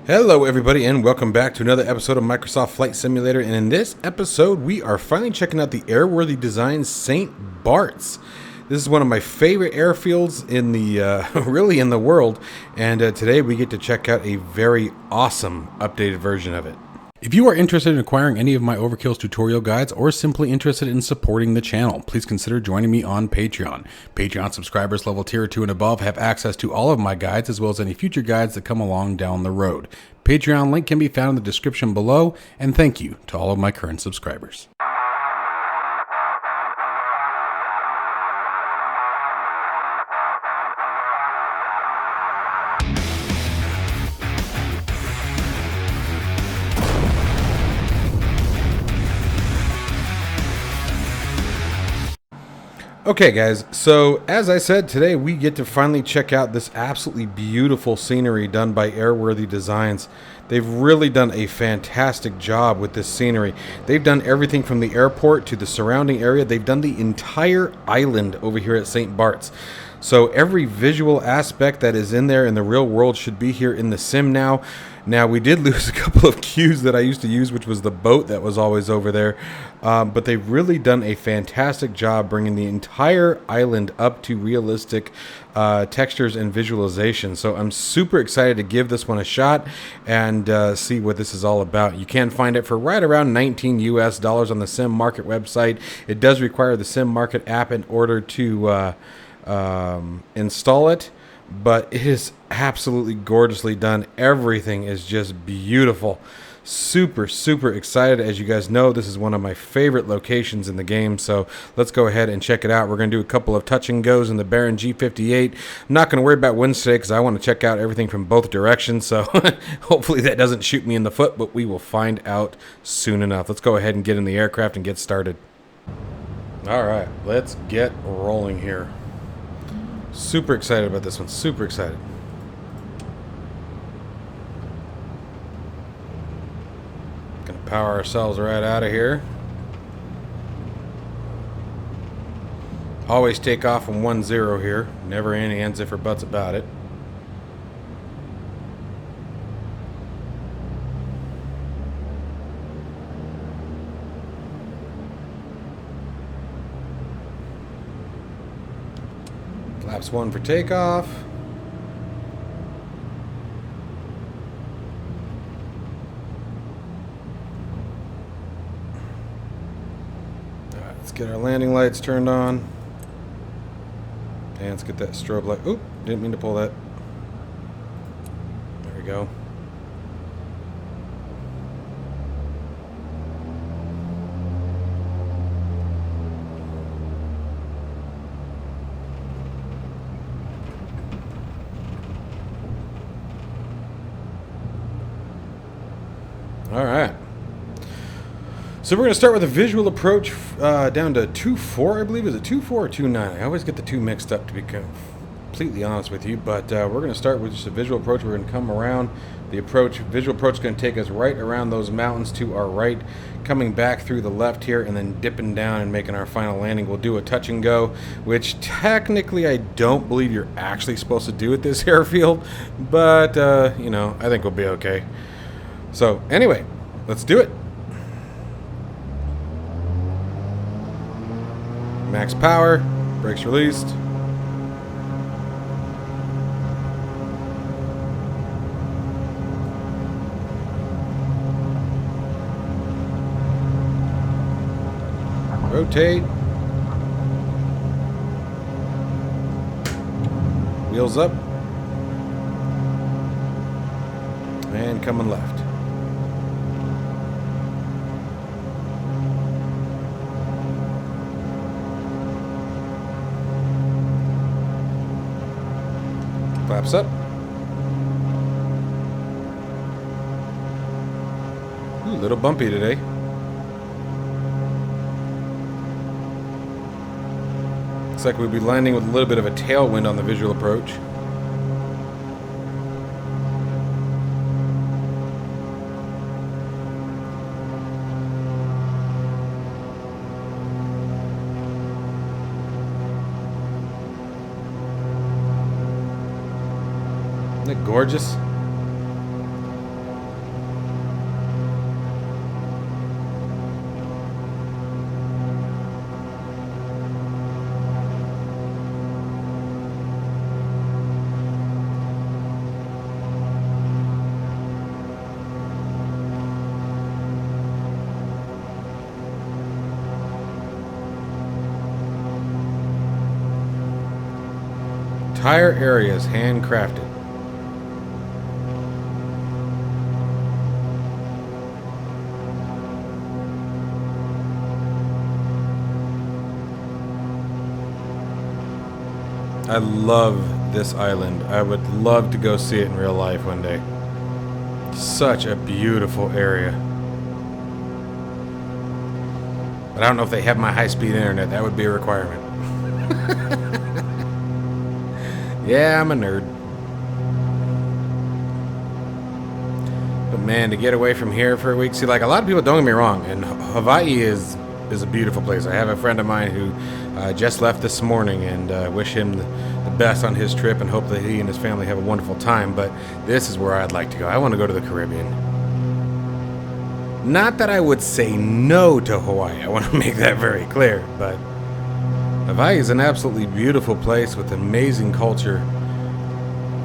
Hello everybody and welcome back to another episode of Microsoft Flight Simulator, and in this episode we are finally checking out the Airworthy Designs St Barts. This is one of my favorite airfields in the really in the world, and today we get to check out a very awesome updated version of it. If you are interested in acquiring any of my Overkills tutorial guides or simply interested in supporting the channel, please consider joining me on Patreon. Patreon subscribers level tier 2 and above have access to all of my guides as well as any future guides that come along down the road. Patreon link can be found in the description below, and thank you to all of my current subscribers. Okay guys, so as I said, today we get to finally check out this absolutely beautiful scenery done by Airworthy Designs. They've really done a fantastic job with this scenery. They've done everything from the airport to the surrounding area. They've done the entire island over here at St Barts. So every visual aspect that is in there in the real world should be here in the sim now. Now, we did lose a couple of cues that I used to use, which was the boat that was always over there. But they've really done a fantastic job bringing the entire island up to realistic textures and visualization. So I'm super excited to give this one a shot and see what this is all about. You can find it for right around $19 US on the Sim Market website. It does require the Sim Market app in order to install it, but it is absolutely gorgeously done. Everything is just beautiful. Super excited. As you guys know, this is one of my favorite locations in the game, so let's go ahead and check it out. We're going to do a couple of touch and goes in the Baron G58. I'm not going to worry about winds today because I want to check out everything from both directions, so hopefully that doesn't shoot me in the foot, but we will find out soon enough. Let's go ahead and get in the aircraft and get started. Alright, let's get rolling here. Super excited about this one. Super excited. Gonna power ourselves right out of here. Always take off from 1-0 here. Never any ands, if or buts about it. Flaps 1 for takeoff. Alright, let's get our landing lights turned on. And let's get that strobe light. Oop, didn't mean to pull that. There we go. All right. So we're going to start with a visual approach down to 2.4, I believe. Is it 2.4 or 2.9? I always get the two mixed up, to be completely honest with you. But we're going to start with just a visual approach. We're going to come around. The visual approach is going to take us right around those mountains to our right, coming back through the left here, and then dipping down and making our final landing. We'll do a touch and go, which technically I don't believe you're actually supposed to do at this airfield. But, you know, I think we'll be okay. So, anyway, let's do it. Max power, brakes released. Rotate. Wheels up. And coming left. Flaps up. Ooh, a little bumpy today. Looks like we'll be landing with a little bit of a tailwind on the visual approach. Isn't it gorgeous? entire area is handcrafted. I love this island. I would love to go see it in real life one day. Such a beautiful area. But I don't know if they have my high-speed internet. That would be a requirement. Yeah, I'm a nerd. But man, to get away from here for a week, see, like a lot of people, don't get me wrong, and Hawaii is a beautiful place. I have a friend of mine who just left this morning, and wish him the best on his trip and hope that he and his family have a wonderful time. But this is where I'd like to go. I want to go to the Caribbean. Not that I would say no to Hawaii. I want to make that very clear, but Hawaii is an absolutely beautiful place with amazing culture.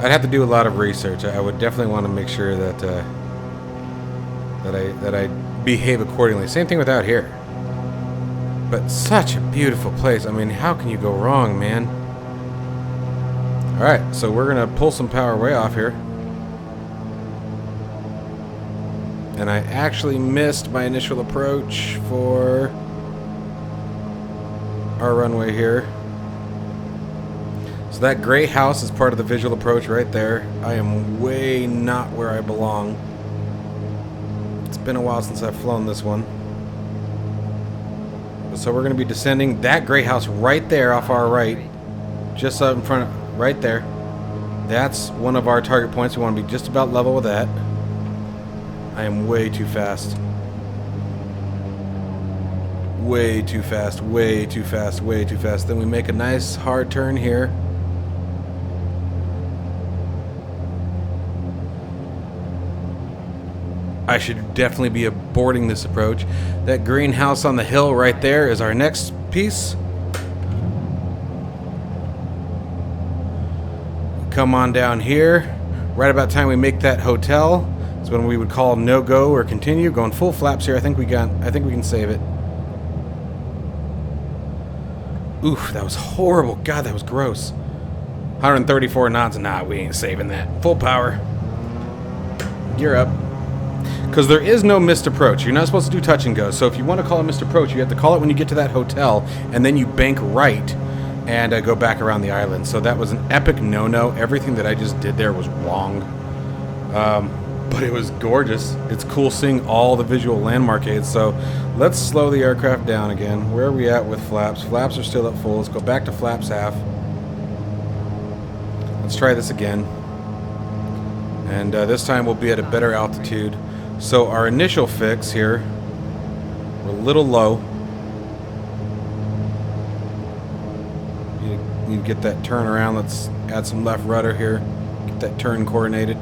I'd have to do a lot of research. I would definitely want to make sure that I behave accordingly. Same thing with out here. But such a beautiful place. I mean, how can you go wrong, man? Alright, so we're going to pull some power way off here. And I actually missed my initial approach for our runway here. So that gray house is part of the visual approach right there. I am way not where I belong. It's been a while since I've flown this one. So we're going to be descending that gray house right there off our right. Just up in front of, right there. That's one of our target points. We want to be just about level with that. I am way too fast. Way too fast, way too fast, way too fast. Then we make a nice hard turn here. I should definitely be aborting this approach. That greenhouse on the hill right there is our next piece. Come on down here. Right about time we make that hotel. It's when we would call no go or continue. Going full flaps here. I think we can save it. Oof, that was horrible. God, that was gross. 134 knots. Nah, we ain't saving that. Full power. Gear up. Because there is no missed approach. You're not supposed to do touch and go. So if you want to call a missed approach, you have to call it when you get to that hotel, and then you bank right and go back around the island. So that was an epic no-no. Everything that I just did there was wrong. But it was gorgeous. It's cool seeing all the visual landmark aids. So let's slow the aircraft down again. Where are we at with flaps? Flaps are still at full. Let's go back to flaps half. Let's try this again. And this time we'll be at a better altitude. So our initial fix here, we're a little low. Need to get that turn around. Let's add some left rudder here. Get that turn coordinated.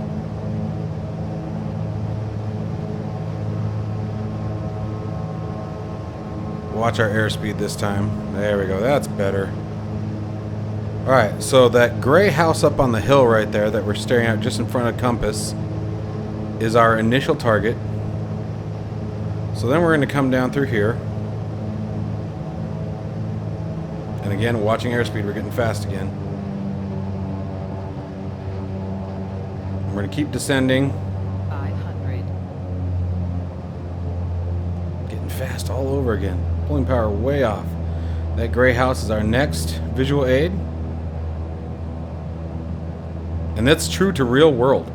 Watch our airspeed this time. There we go. That's better. Alright, so that gray house up on the hill right there that we're staring at just in front of compass is our initial target. So then we're going to come down through here. And again, watching airspeed, we're getting fast again. We're going to keep descending. 500. Getting fast all over again. Pulling power way off. That gray house is our next visual aid. And that's true to real world.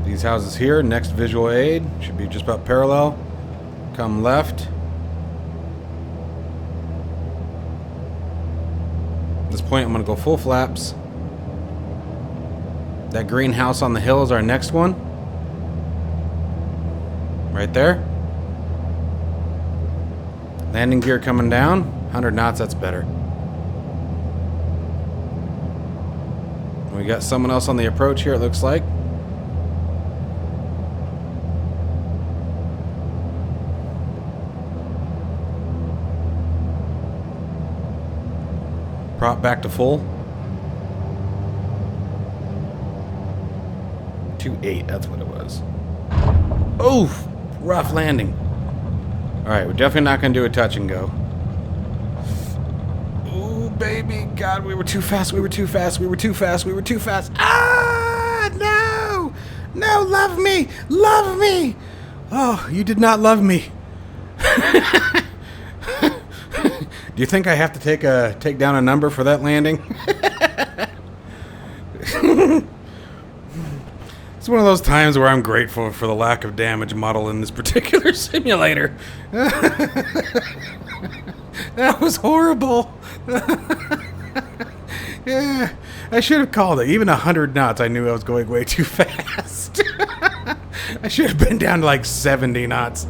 These houses here, next visual aid, should be just about parallel. Come left. At this point, I'm going to go full flaps. That greenhouse on the hill is our next one. Right there. Landing gear coming down. 100 knots, that's better. We got someone else on the approach here, it looks like. Prop back to full. 2.8, that's what it was. Oof! Rough landing. Alright, we're definitely not going to do a touch and go. Ooh, baby. God, we were too fast. We were too fast. We were too fast. We were too fast. Ah, no. No, love me. Love me. Oh, you did not love me. Do you think I have to take down a number for that landing? It's one of those times where I'm grateful for the lack of damage model in this particular simulator. That was horrible. Yeah, I should have called it. Even 100 knots, I knew I was going way too fast. I should have been down to like 70 knots.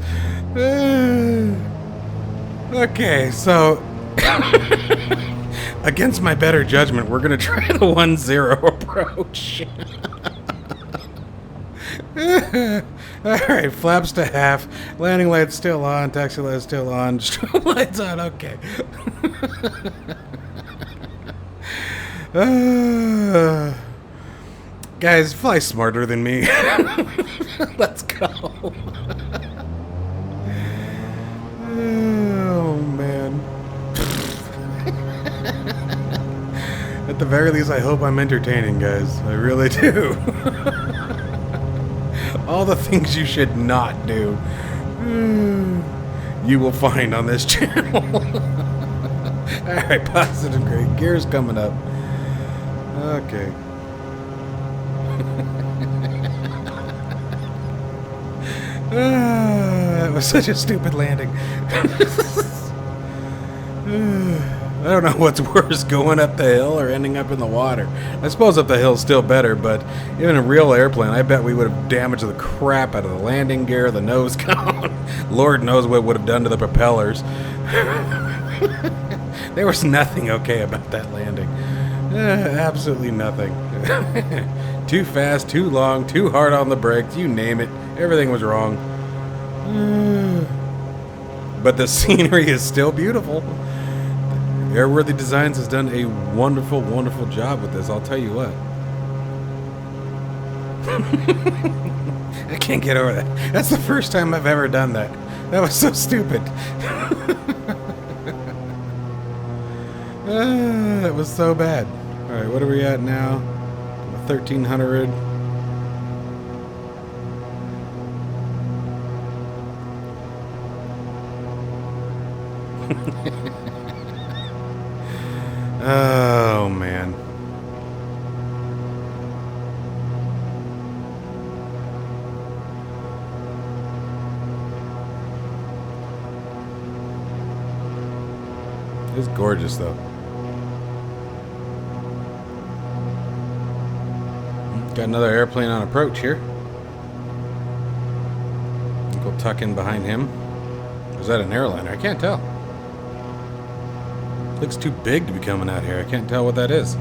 Okay, so against my better judgment, we're going to try the 1-0 approach. Alright, flaps to half. Landing lights still on. Taxi lights still on. Strobe lights on. Okay. Guys, fly smarter than me. Let's go. Oh, man. At the very least, I hope I'm entertaining, guys. I really do. All the things you should not do, you will find on this channel. Alright, positive grade. Gears coming up. Okay. That was such a stupid landing. I don't know what's worse, going up the hill or ending up in the water. I suppose up the hill's still better, but even a real airplane, I bet we would have damaged the crap out of the landing gear, the nose cone. Lord knows what it would have done to the propellers. There was nothing okay about that landing. Absolutely nothing. Too fast, too long, too hard on the brakes, you name it. Everything was wrong. But the scenery is still beautiful. Airworthy Designs has done a wonderful, wonderful job with this, I'll tell you what. I can't get over that. That's the first time I've ever done that. That was so stupid. That was so bad. Alright, what are we at now? 1,300. Oh, man. It's gorgeous, though. Got another airplane on approach here. I think we'll tuck in behind him. Is that an airliner? I can't tell. Looks too big to be coming out here. I can't tell what that is.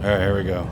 All right, here we go.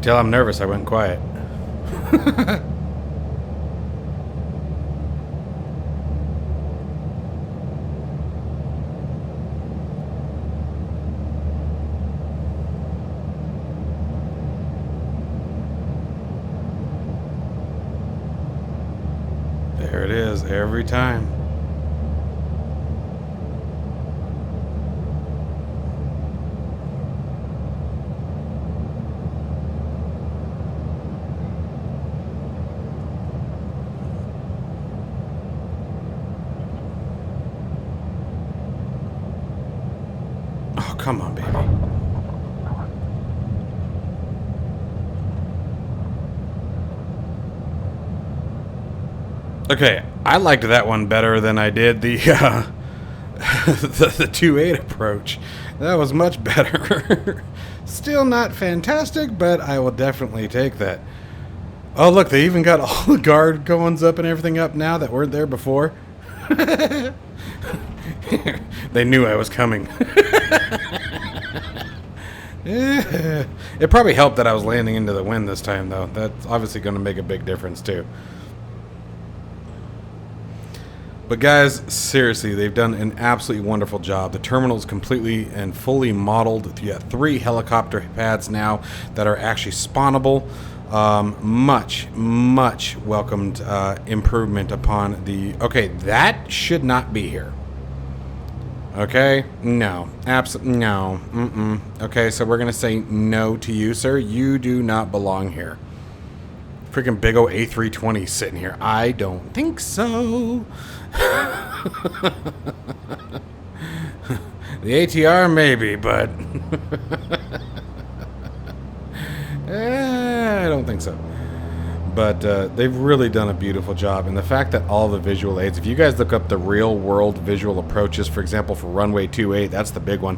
tell I'm nervous. I went quiet. There it is, every time. Oh, come on, baby. Okay, I liked that one better than I did the the 2.8 approach. That was much better. Still not fantastic, but I will definitely take that. Oh, look, they even got all the guard goings up and everything up now that weren't there before. They knew I was coming. It probably helped that I was landing into the wind this time, though. That's obviously going to make a big difference, too. But guys, seriously, they've done an absolutely wonderful job. The terminal is completely and fully modeled. You got 3 helicopter pads now that are actually spawnable. Much welcomed improvement upon the... Okay, that should not be here. Okay, no, absolutely no. Okay, so we're gonna say no to you, sir. You do not belong here. Freaking big old A320 sitting here. I don't think so. The ATR maybe, but I don't think so. But they've really done a beautiful job, and the fact that all the visual aids, if you guys look up the real world visual approaches, for example, for runway 28, that's the big one.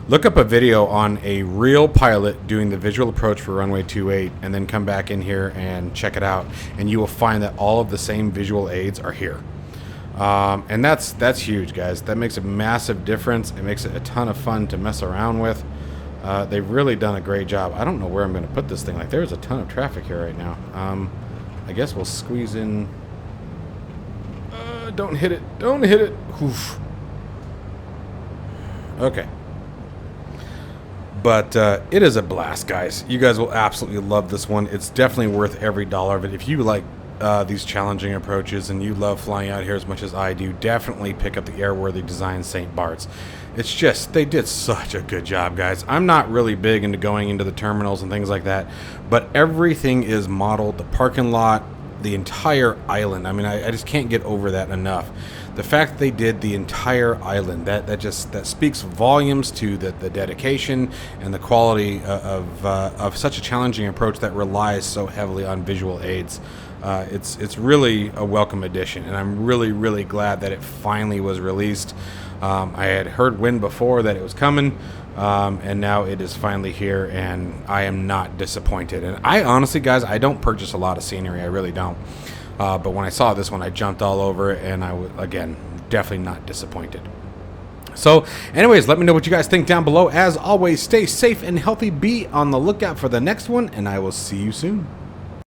Look up a video on a real pilot doing the visual approach for runway 28, and then come back in here and check it out, and you will find that all of the same visual aids are here. And that's huge, guys. That makes a massive difference. It makes it a ton of fun to mess around with. They've really done a great job. I don't know where I'm going to put this thing. Like, there's a ton of traffic here right now. I guess we'll squeeze in. Don't hit it. Don't hit it. Oof. Okay. But it is a blast, guys. You guys will absolutely love this one. It's definitely worth every dollar of it. If you like these challenging approaches and you love flying out here as much as I do, definitely pick up the Airworthy Designs St Barts. It's just, they did such a good job, guys. I'm not really big into going into the terminals and things like that, but everything is modeled. The parking lot, the entire island. I mean, I just can't get over that enough. The fact that they did the entire island, that speaks volumes to the dedication and the quality of such a challenging approach that relies so heavily on visual aids. It's really a welcome addition, and I'm really glad that it finally was released. I had heard wind before that it was coming, and now it is finally here, and I am not disappointed. And I honestly, guys, I don't purchase a lot of scenery. I really don't. But when I saw this one, I jumped all over it, and I was, again, definitely not disappointed. So, anyways, let me know what you guys think down below. As always, stay safe and healthy. Be on the lookout for the next one, and I will see you soon.